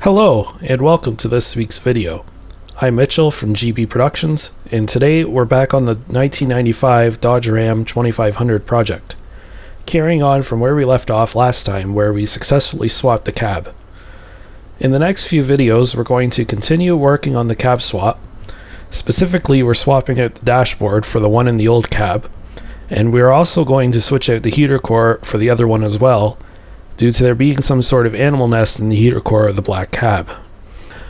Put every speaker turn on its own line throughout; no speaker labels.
Hello, and welcome to this week's video. I'm Mitchell from GB Productions, and today we're back on the 1995 Dodge Ram 2500 project, carrying on from where we left off last time where we successfully swapped the cab. In the next few videos we're going to continue working on the cab swap. Specifically, we're swapping out the dashboard for the one in the old cab, and we're also going to switch out the heater core for the other one as well, due to there being some sort of animal nest in the heater core of the black cab.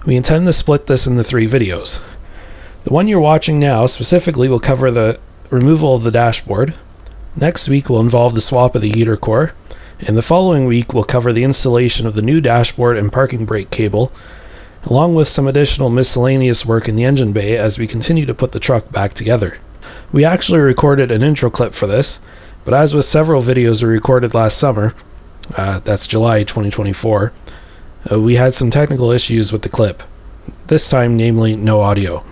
We intend to split this into 3 videos. The one you're watching now specifically will cover the removal of the dashboard. Next week will involve the swap of the heater core, and the following week will cover the installation of the new dashboard and parking brake cable, along with some additional miscellaneous work in the engine bay as we continue to put the truck back together. We actually recorded an intro clip for this, but as with several videos we recorded last summer, that's July 2024, we had some technical issues with the clip. This time, namely, no audio.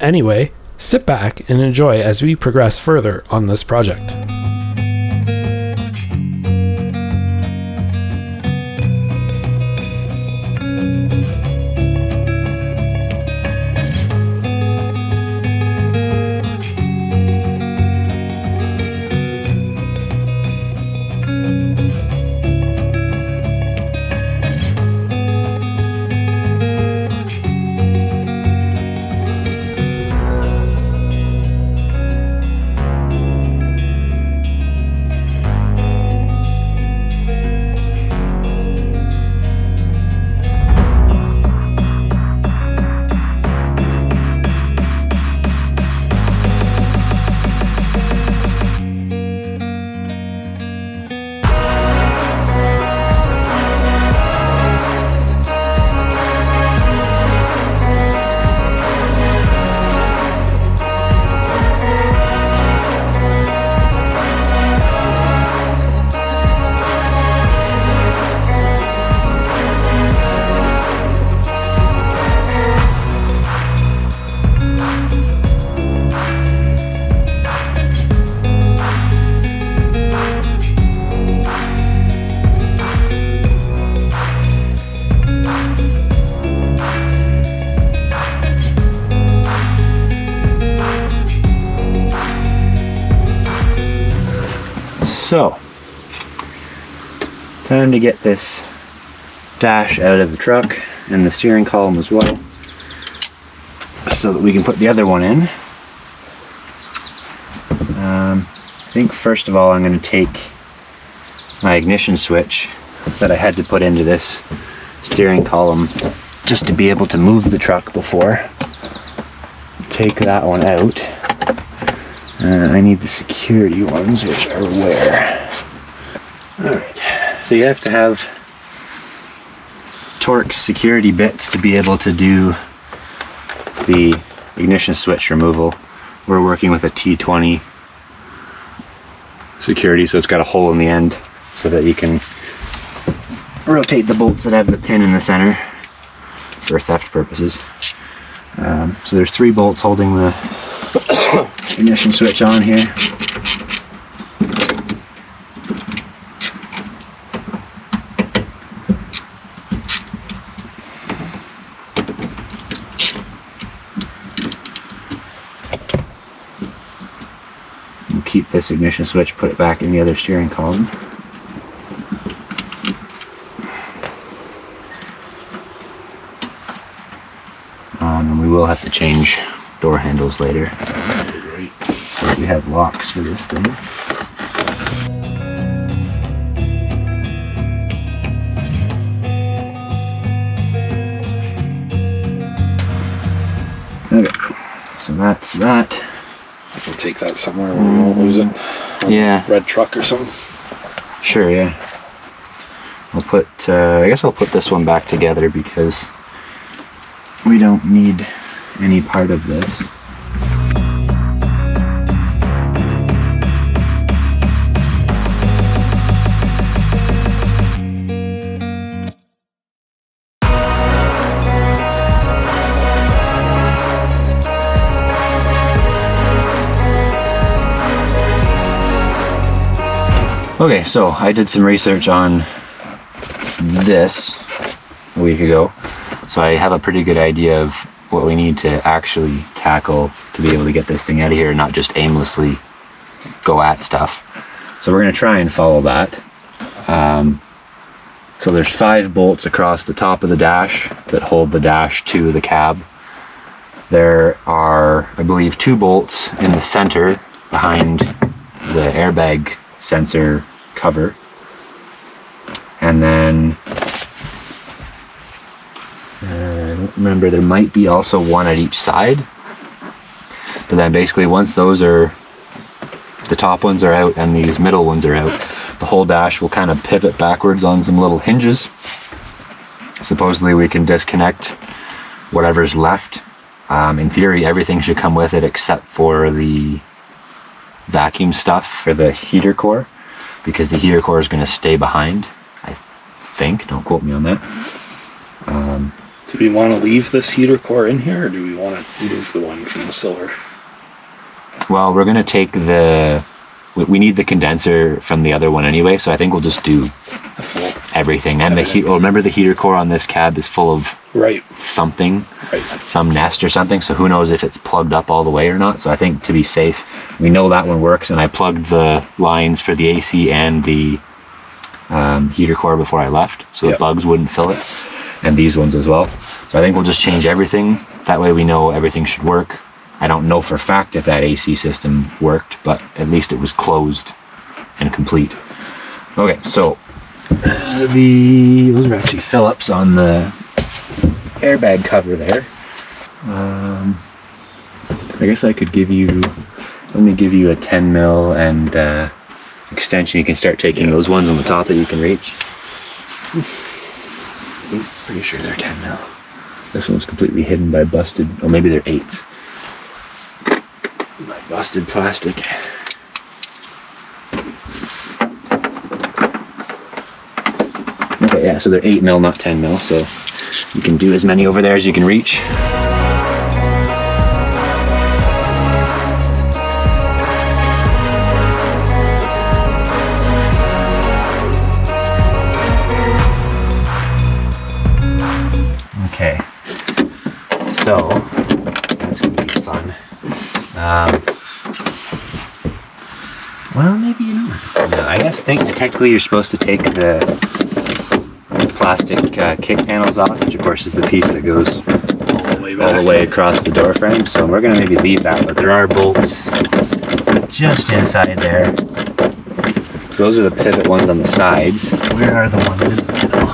Anyway, sit back and enjoy as we progress further on this project.
So, time to get this dash out of the truck and the steering column as well, so that we can put the other one in. I think first of all I'm going to take my ignition switch that I had to put into this steering column just to be able to move the truck before. Take that one out. I need the security ones, which are where? Alright, so you have to have Torx security bits to be able to do the ignition switch removal. We're working with a T20 security, so it's got a hole in the end so that you can rotate the bolts that have the pin in the center for theft purposes. So there's 3 bolts holding the ignition switch on here. We'll keep this ignition switch, put it back in the other steering column. And we will have to change door handles later. So we have locks for this thing. Okay, so that's that.
I can take that somewhere where we won't lose it.
Yeah.
Red truck or something.
Sure, yeah. I'll put, I guess I'll put this one back together because we don't need any part of this. Okay, so I did some research on this. a week ago, so I have a pretty good idea of what we need to actually tackle to be able to get this thing out of here, not just aimlessly go at stuff. So we're going to try and follow that. So there's 5 bolts across the top of the dash that hold the dash to the cab. There are, I believe, 2 bolts in the center behind the airbag sensor cover. And then, I don't remember, there might be also 1 at each side. But then basically once those are, the top ones are out and these middle ones are out, the whole dash will kind of pivot backwards on some little hinges. Supposedly we can disconnect whatever's left. In theory, everything should come with it except for the vacuum stuff for the heater core, because the heater core is going to stay behind, I think. Don't quote me on that.
Do we want to leave this heater core in here, or do we want to move the one from the silver?
Well, we're going to take we need the condenser from the other one anyway, so I think we'll just do everything. And remember the heater core on this cab is full of something, some nest or something, so who knows if it's plugged up all the way or not. So I think to be safe, we know that one works, and I plugged the lines for the AC and the heater core before I left, so the bugs wouldn't fill it, and these ones as well. So I think we'll just change everything, that way we know everything should work. I don't know for a fact if that AC system worked, but at least it was closed and complete. Okay, so those are actually Phillips on the airbag cover there. I guess I could let me give you a 10 mil and extension. You can start taking those ones on the top that you can reach. I'm pretty sure they're 10 mil. This one's completely hidden by busted, or maybe they're 8s. My busted plastic. Okay, yeah, so they're 8 mil, not 10 mil, so you can do as many over there as you can reach. Okay, so that's gonna be fun. Well, maybe you know. No, I guess technically you're supposed to take the plastic kick panels off, which of course is the piece that goes all the way across the door frame. So we're gonna maybe leave that, but there are bolts just inside there. So those are the pivot ones on the sides. Where are the ones in the middle?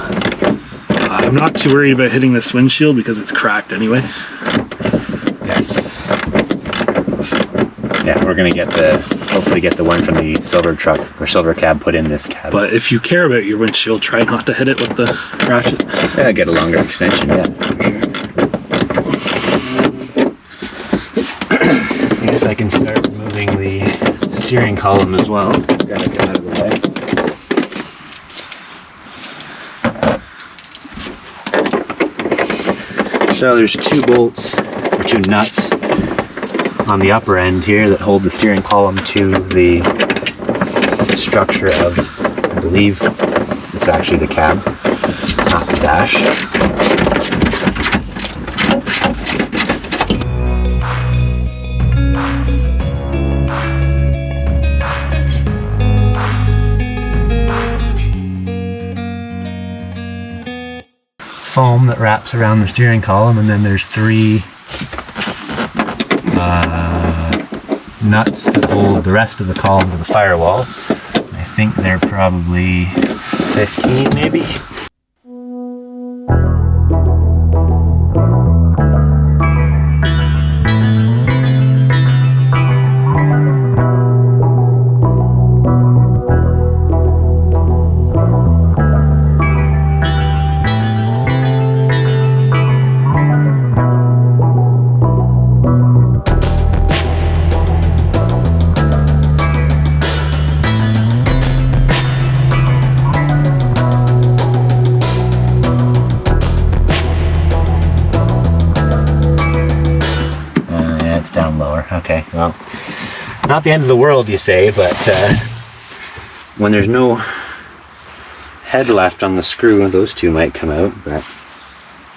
I'm not too worried about hitting this windshield because it's cracked anyway.
Yes. Yeah, we're gonna hopefully get the one from the silver truck or silver cab put in this cab.
But if you care about your windshield, try not to hit it with the ratchet.
Yeah, get a longer extension, yeah, for sure. I guess I can start removing the steering column as well. It's gotta come out of the way. So there's 2 bolts, or 2 nuts on the upper end here that hold the steering column to the structure of, I believe it's actually the cab, not the dash. Foam that wraps around the steering column, and then there's 3 nuts that hold the rest of the column to the firewall. I think they're probably 15 maybe. Okay, well, not the end of the world, you say, but when there's no head left on the screw, those 2 might come out, but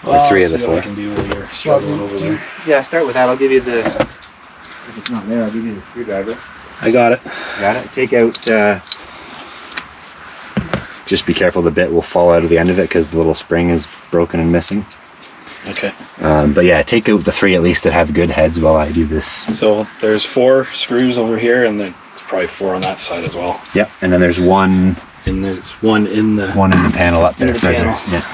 Or 3 of the
see what
4.
I can do while you're struggling over there.
Yeah, start with that. I'll give you the... If it's not there, I'll give you the screwdriver.
I got it.
Got it? Take out... just be careful the bit will fall out of the end of it because the little spring is broken and missing.
Okay.
But yeah, take out the 3 at least that have good heads while I do this.
So there's 4 screws over here, and there's probably 4 on that side as well.
Yep, and then there's one...
And there's one in the
panel up there.
In the panel.
Yeah.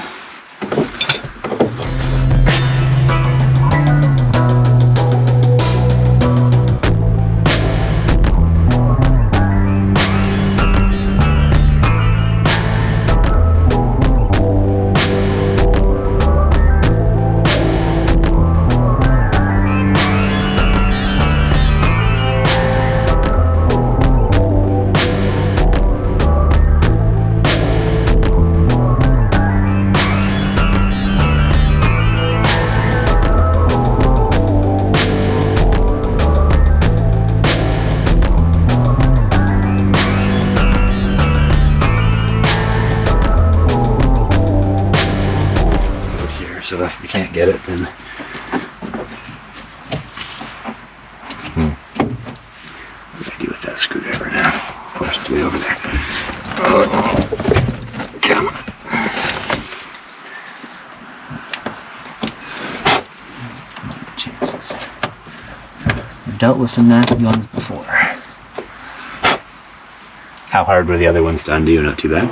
So if you can't get it, then what do I do with that screwdriver now? Of course, it's way over there. Oh, come on. Chances. I've dealt with some nasty ones before. How hard were the other ones to undo? Not too bad.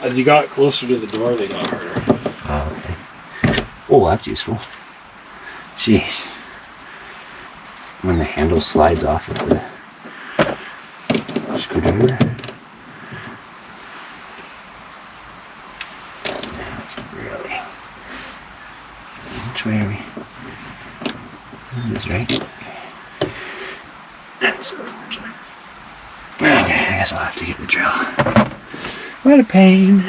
As you got closer to the door, they got harder.
Oh, okay. Oh, that's useful. Jeez. When the handle slides off of the screwdriver. That's really... Which way are we? This is right. That's... Okay, I guess I'll have to get the drill. What a pain.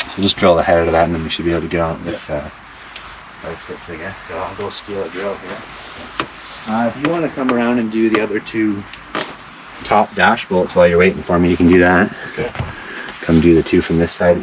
So just drill the head out of that and then we should be able to get on it with both tips, I guess. So I'll go steal a drill here. If you want to come around and do the other 2 top dash bolts while you're waiting for me, you can do that.
Okay.
Come do the 2 from this side.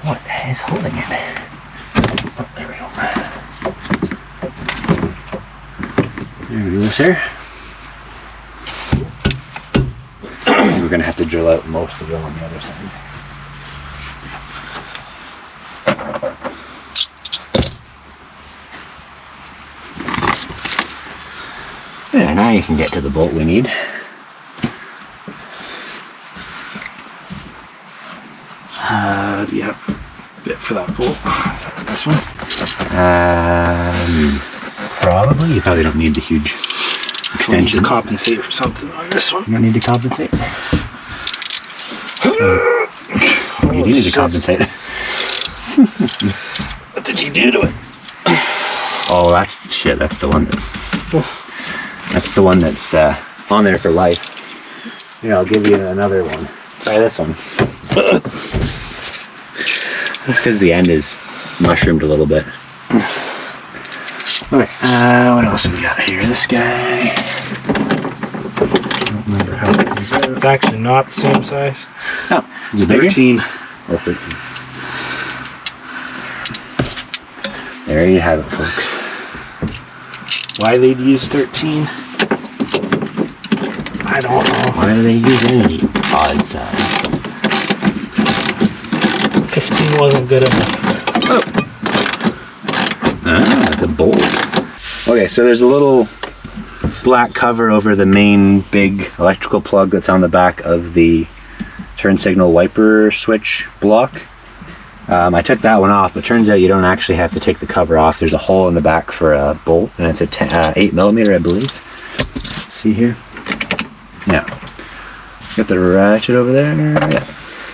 What is holding it? Oh, there we go. There we go, sir. We're going to have to drill out most of them on the other side. There, now you can get to the bolt we need.
Do you have a bit for that bolt? This one?
Probably. You probably don't need the huge extension.
Need to compensate for something on this one.
You don't need to compensate. You do need to compensate.
What did you do to it?
Oh, that's shit. That's the one that's. That's the one that's on there for life. Here, I'll give you another one. Try this one. That's because the end is mushroomed a little bit. Okay, what else have we got here? This guy. I don't remember how big these are.
It's actually not the same size.
Oh,
It's 13.
Oh, 13. There you have it, folks.
Why they'd use 13? I don't know.
Why do they use any odd size?
15 wasn't good enough.
Ah, that's a bolt. Okay, so there's a little black cover over the main big electrical plug that's on the back of the turn signal wiper switch block. I took that one off, but turns out you don't actually have to take the cover off. There's a hole in the back for a bolt, and it's a 8mm, I believe. Let's see here. Yeah. Got the ratchet over there. Yeah.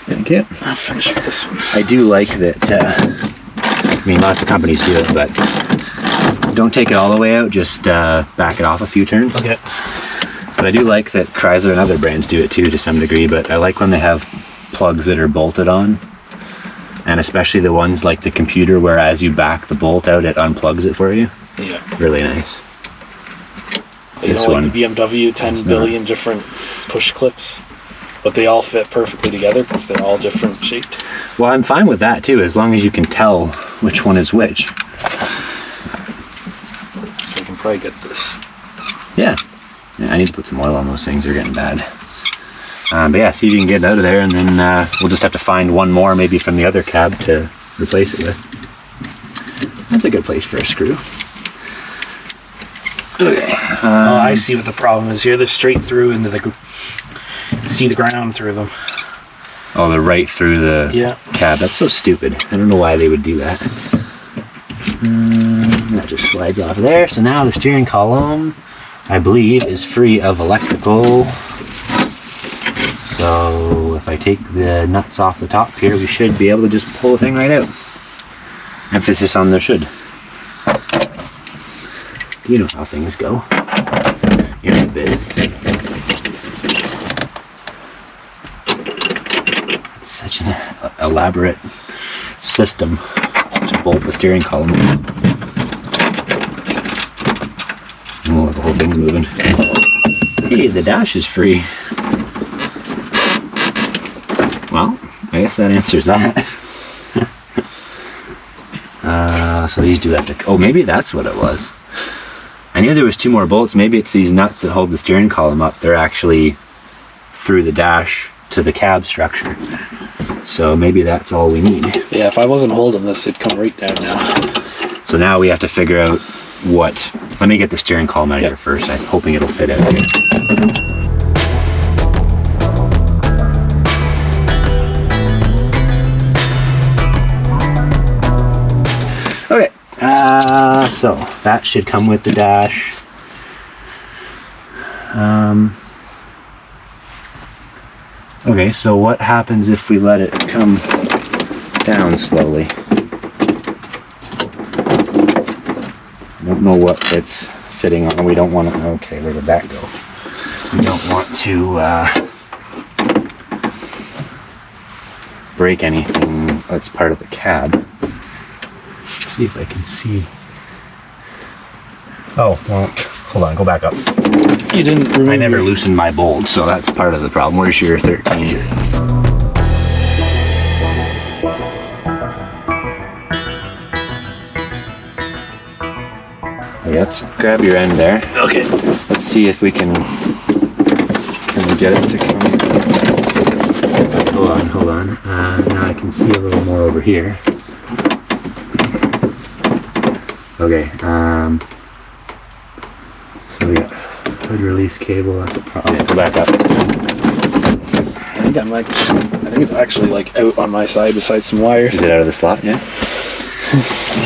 Thank you.
I'll finish with this one.
I do like that, I mean, lots of companies do it, but don't take it all the way out, just back it off a few turns.
Okay.
But I do like that Chrysler and other brands do it too to some degree, but I like when they have plugs that are bolted on, and especially the ones like the computer where as you back the bolt out, it unplugs it for you.
Yeah.
Really nice.
You know, like the BMW 10 billion different push clips, but they all fit perfectly together because they're all different shaped.
Well, I'm fine with that too, as long as you can tell which one is which.
So we can probably get this.
Yeah. Yeah, I need to put some oil on those things, they're getting bad. But yeah, see if you can get it out of there, and then we'll just have to find one more maybe from the other cab to replace it with. That's a good place for a screw. Okay.
Oh, I see what the problem is here. They're straight through into the... see the ground through them.
Oh, they're right through the cab. That's so stupid. I don't know why they would do that. That just slides off there. So now the steering column, I believe, is free of electrical. So if I take the nuts off the top here, we should be able to just pull the thing right out. Emphasis on the should. You know how things go. You're in the biz. It's such an elaborate system to bolt the steering column. Oh, the whole thing's moving. Hey, the dash is free. Well, I guess that answers that. So these do have to... oh, maybe that's what it was. I knew there was 2 more bolts. Maybe it's these nuts that hold the steering column up. They're actually through the dash to the cab structure. So maybe that's all we need.
Yeah, if I wasn't holding this, it'd come right down now.
So now we have to figure out what... let me get the steering column out of here first. I'm hoping it'll fit out here. Okay, so that should come with the dash. Okay, so what happens if we let it come down slowly? I don't know what it's sitting on. We don't want to... okay, where did that go? We don't want to break anything that's part of the cab. See if I can see. Oh, well, hold on, go back up.
You didn't remove...
I never loosened my bolt, so that's part of the problem. Where's your 13? Okay, let's grab your end there.
Okay.
Let's see if we can we get it to come. Hold on. Now I can see a little more over here. Okay, so we got hood release cable, that's a problem. Yeah, go back up.
I think it's actually like out on my side besides some wires.
Is it out of the slot? Yeah.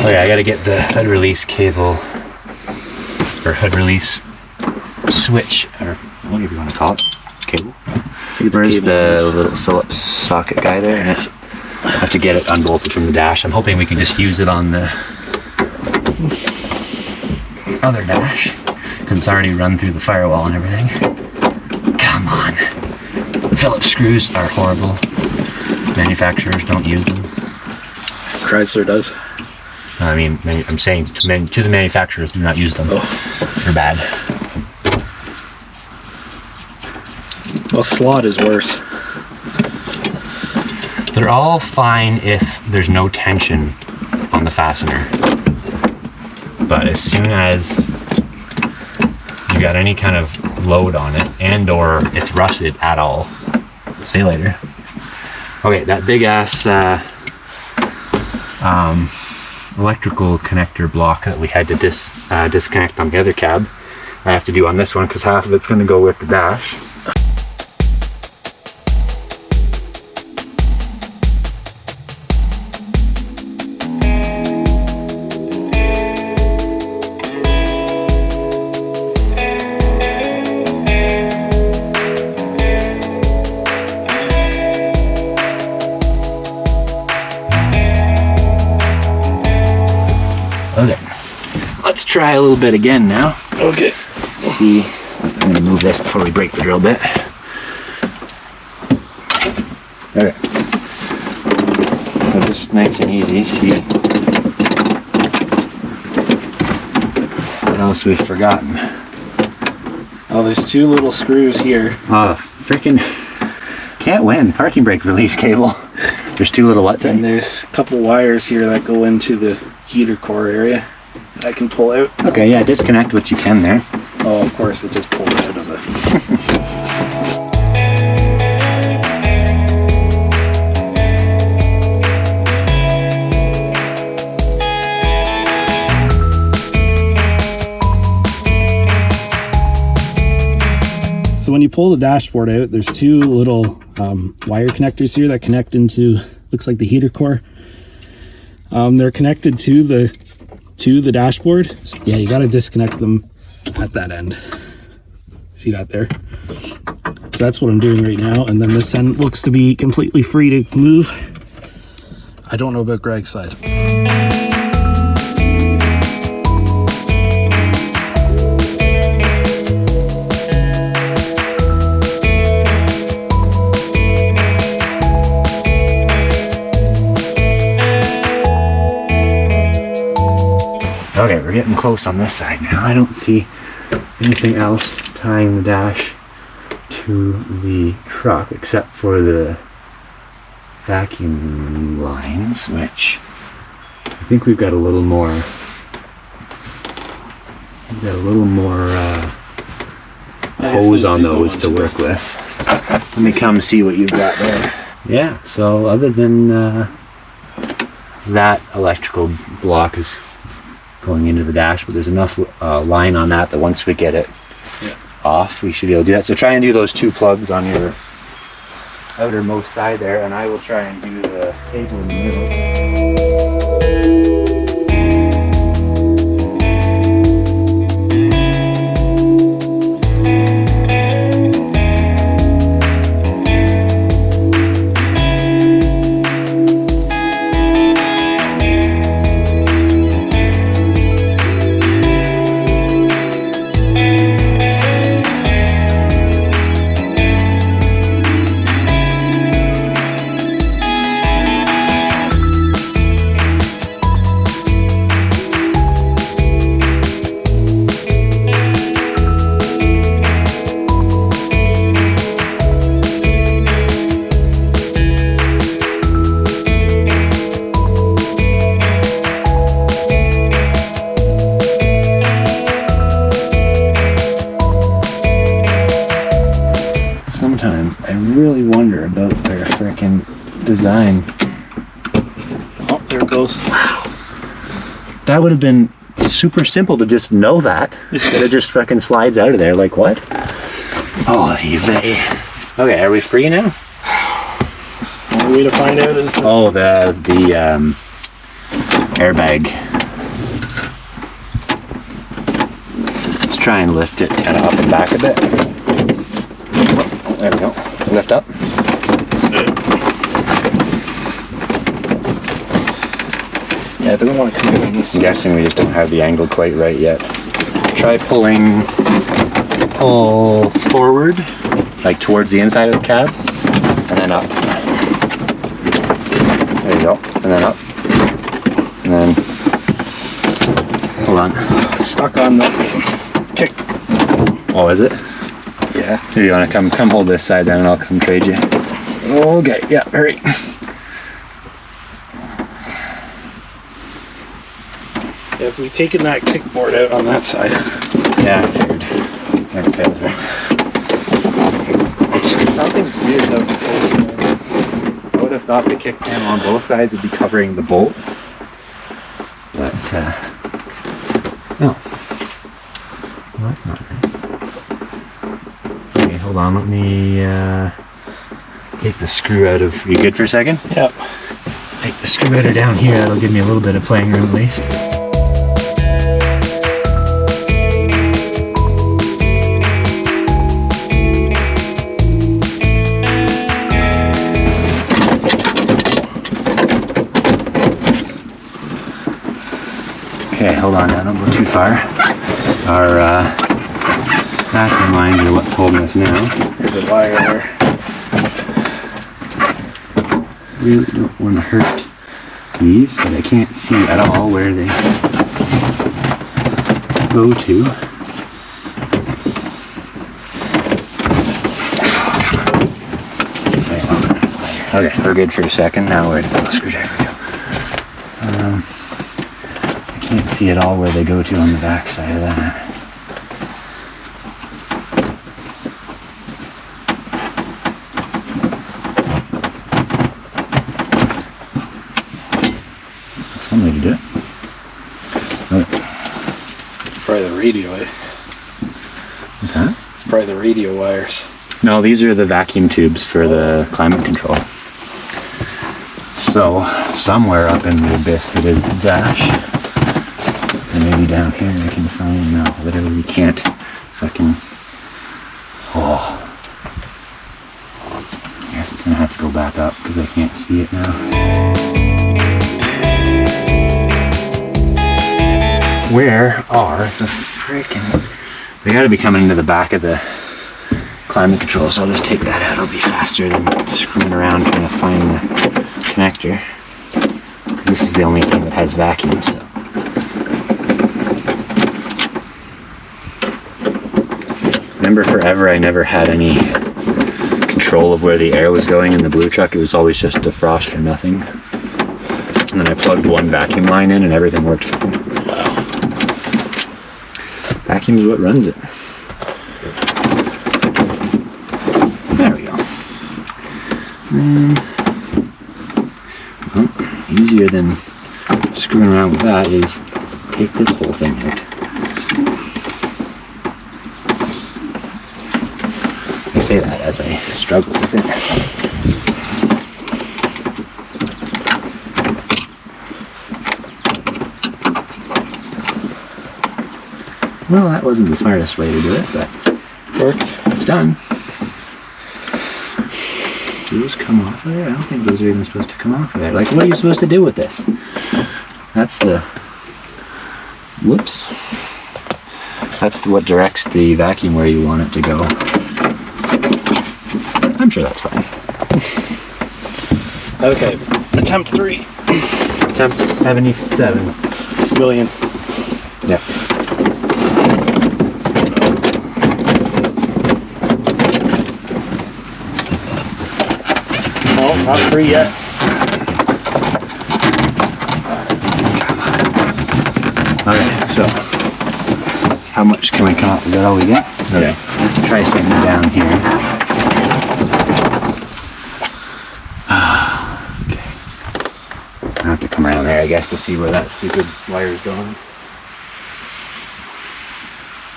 Okay, I gotta get the hood release cable, or hood release switch, or whatever you want to call it, cable. Where's the little Phillips socket guy there? Yes. I have to get it unbolted from the dash. I'm hoping we can just use it on the other dash, because it's already run through the firewall and everything. Come on. Phillips screws are horrible. Manufacturers don't use them.
Chrysler does.
I mean, I'm saying to the manufacturers, do not use them. Oh. They're bad.
Well, slot is worse.
They're all fine if there's no tension on the fastener. But as soon as you got any kind of load on it and or it's rusted at all, see you later. Okay, that big ass electrical connector block that we had to disconnect on the other cab, I have to do on this one because half of it's going to go with the dash. let's try a little bit again now.
Okay.
See, I'm going to move this before we break the drill bit. Okay. So just nice and easy. See what else we've forgotten.
Oh, there's two little screws here.
Oh, freaking can't win. Parking brake release cable. There's two little what?
And there's a couple wires here that go into the heater core area that I can pull out.
Okay, yeah, disconnect what you can there.
Oh, of course, it just pulled out of it. So when you pull the dashboard out, there's two little wire connectors here that connect into, looks like the heater core. They're connected to the dashboard. So yeah, you got to disconnect them at that end. See that there? So that's what I'm doing right now. And then this end looks to be completely free to move. I don't know about Greg's side.
Okay, we're getting close on this side now. I don't see anything else tying the dash to the truck except for the vacuum lines, which I think we've got a little more. Hose on those to work with. Let me come see what you've got there. Yeah. So other than that electrical block is going into the dash, but there's enough line on that once we get it off, we should be able to do that. So try and do those two plugs on your outermost side there, and I will try and do the cable in the middle. Sometimes I really wonder about their freaking designs.
Oh, there it goes.
Wow. That would have been super simple to just know that. That it just freaking slides out of there. Like what? Oh, vey. Okay, are we free now?
Only way to find out is
the airbag. Let's try and lift it kind of up and back a bit. There we go. Lift up.
yeah, it doesn't want to come in on this
I'm
side.
guessing we just don't have the angle quite right yet. Try pull forward, like towards the inside of the cab, and then up. There you go. And then up. And then hold on.
Stuck on the kick.
Oh, is it?
Yeah.
Here, you want to come hold this side then, and I'll come trade you. Okay, yeah, hurry.
Yeah, if we've taken that kickboard out on that side.
Yeah, I figured. Never fails, right? Something's weird though. I would have thought the kick panel on both sides would be covering the bolt. But, no. Well, that's not nice. Okay, hold on, let me take the screw out of. You good for a second?
Yep.
Take the screw outer down here, that'll give me a little bit of playing room at least. Okay, hold hold on now, don't go too far. Our vacuum lines are what's holding us now.
There's a wire there.
Really don't want to hurt these, but I can't see at all where they go to. Okay, we're good for a second. Now where did the screwdriver go? I can't see at all where they go to on the back side of that. That's one way to do it.
Probably the radio, eh?
What's that?
It's probably the radio wires.
No, these are the vacuum tubes for the climate control. So, somewhere up in the abyss that is the dash, and maybe down here I can find, no, literally can't fucking, oh. I guess it's gonna have to go back up because I can't see it now. Where are the freaking, they gotta be coming into the back of the climate control, so I'll just take that out. It'll be faster than screwing around trying to find the connector. This is the only thing that has vacuum, so. Remember forever I never had any control of where the air was going in the blue truck. It was always just defrost or nothing. And then I plugged one vacuum line in and everything worked fine. Wow. Vacuum is what runs it. There we go. And well, easier than screwing around with that is take this whole thing out. I say that as I struggle with it. Well, that wasn't the smartest way to do it, but
Works.
it's done. Do those come off of there? I don't think those are even supposed to come off of there. Like, what are you supposed to do with this? That's the... Whoops. That's what directs the vacuum where you want it to go. I'm sure that's fine.
Okay, attempt 3.
Attempt 77.
Million.
Yep.
Oh, not 3 yet.
Alright, so how much can we come up? Is that all we get?
Okay.
Let's try setting it down here. Okay. I have to come around there, I guess, to see where that stupid wire is going.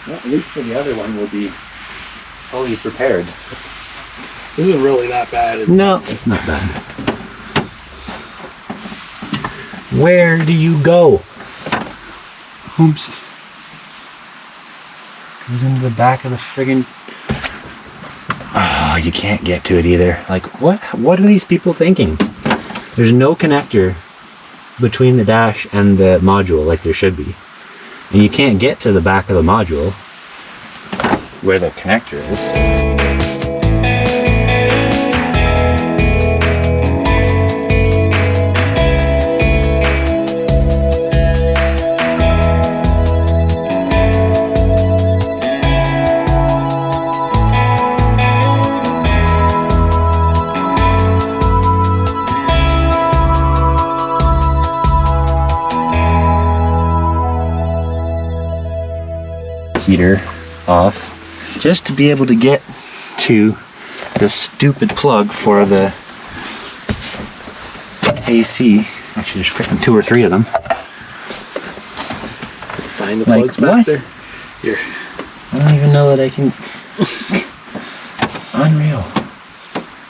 Well, at least for the other one, we'll be fully prepared.
This isn't really that bad.
No, it's not bad. Where do you go? Oops. Goes into the back of the friggin'... Oh, you can't get to it either. Like, what are these people thinking? There's no connector between the dash and the module like there should be. And you can't get to the back of the module where the connector is. Heater off just to be able to get to the stupid plug for the AC. Actually, there's freaking 2 or 3 of them.
Find the
Like
plugs back
what?
there. Here.
I don't even know that I can. Unreal.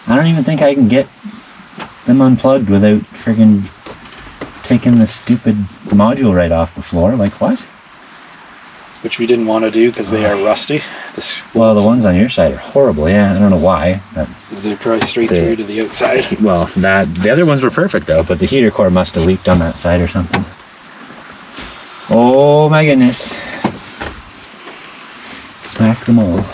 I don't even think I can get them unplugged without friggin' taking the stupid module right off the floor. Like what?
Which we didn't want to do because they are rusty.
Well, the ones on your side are horrible. Yeah, I don't know why. But
they're probably straight through to the outside.
well, the other ones were perfect though, but the heater core must have leaked on that side or something. Oh my goodness. Smack them all.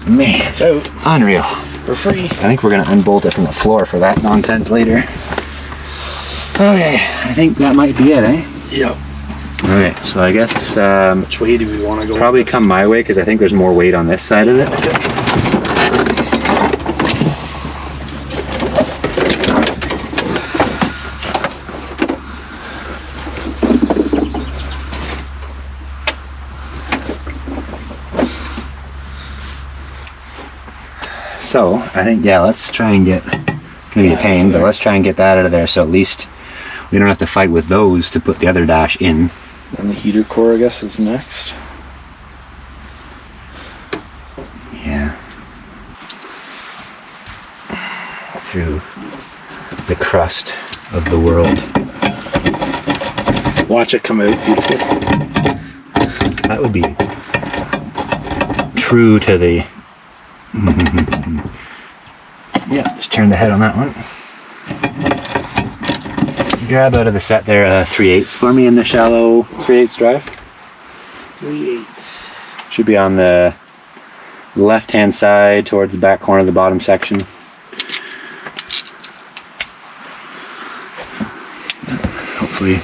Man,
It's out.
unreal.
We're free.
I think we're gonna unbolt it from the floor for that nonsense later. Okay, I think that might be it, eh?
Yep.
Okay, so I guess
Which way do we want to go?
probably
with this?
come my way because I think there's more weight on this side of it. So I think, yeah, let's try and get, gonna be a pain, but let's try and get that out of there so at least we don't have to fight with those to put the other dash in.
And the heater core, I guess, is next.
Yeah. Through the crust of the world.
Watch it come out beautiful.
That would be true to the... Yeah, just turn the head on that one. Grab out of the set there 3/8 for me in the shallow 3/8 drive.
3/8.
Should be on the left hand side towards the back corner of the bottom section. Hopefully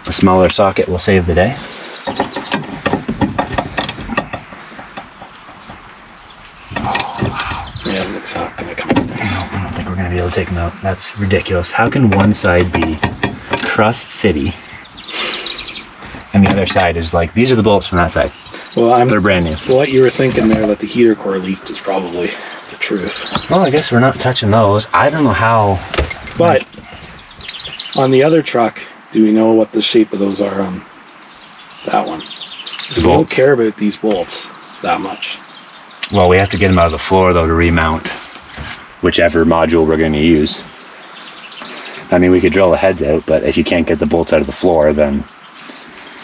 a smaller socket will save the day.
Yeah, it's not going to come out nice.
No, I don't think we're going to be able to take them out. That's ridiculous. How can one side be Crust City and the other side is like, these are the bolts from that side.
Well,
They're brand new.
what you were thinking there that the heater core leaked is probably the truth.
Well, I guess we're not touching those. I don't know how.
But on the other truck, do we know what the shape of those are on that one? Because we don't
Bolts?
care about these bolts that much.
Well, we have to get them out of the floor though to remount whichever module we're going to use. I mean, we could drill the heads out, but if you can't get the bolts out of the floor, then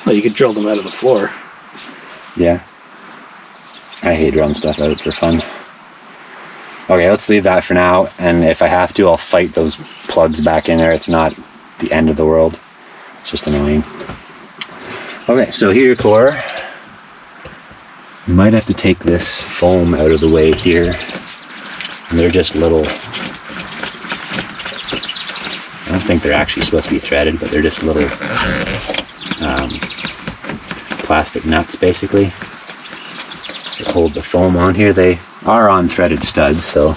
Well, you could drill them out of the floor.
yeah. I hate drilling stuff out for fun. Okay, let's leave that for now, and if I have to, I'll fight those plugs back in there. It's not the end of the world. It's just annoying. Okay, so heater core. You might have to take this foam out of the way here. And they're just little... I don't think they're actually supposed to be threaded, but they're just little plastic nuts, basically, that hold the foam on here. They are on threaded studs, so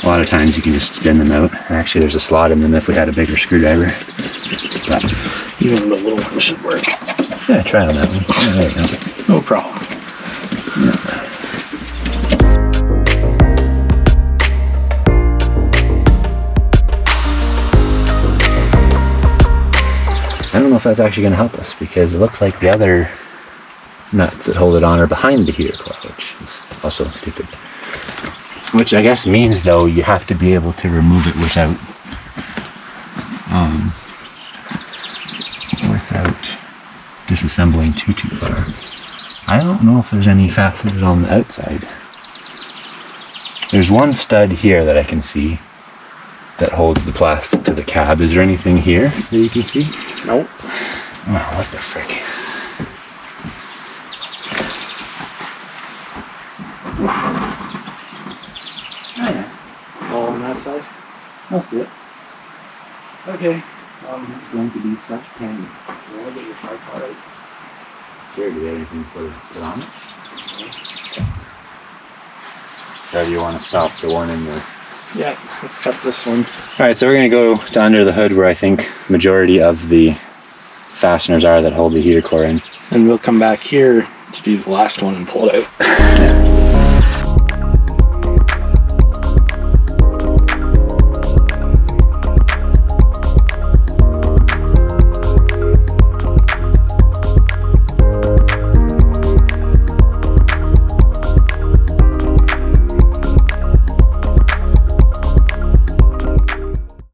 a lot of times you can just spin them out. Actually, there's a slot in them if we had a bigger screwdriver. But
Even the little one should work.
yeah, try on that one. Yeah, there you go.
No problem.
I don't know if that's actually going to help us because it looks like the other nuts that hold it on are behind the heater core, which is also stupid. Which I guess means though you have to be able to remove it without disassembling too far. I don't know if there's any fasteners on the outside. There's one stud here that I can see that holds the plastic to the cab. Is there anything here that you can see?
Nope.
Oh, what the frick?
Oh yeah. It's all on that side.
That's it.
Okay.
It's going to be such pain.
You want to get your tripod out?
Sure, do we have anything to put on it? So do you want to stop the one in the...
Yeah, let's cut this one.
Alright, so we're going to go to under the hood where I think majority of the fasteners are that hold the heater core in.
And we'll come back here to do the last one and pull it out.
Yeah.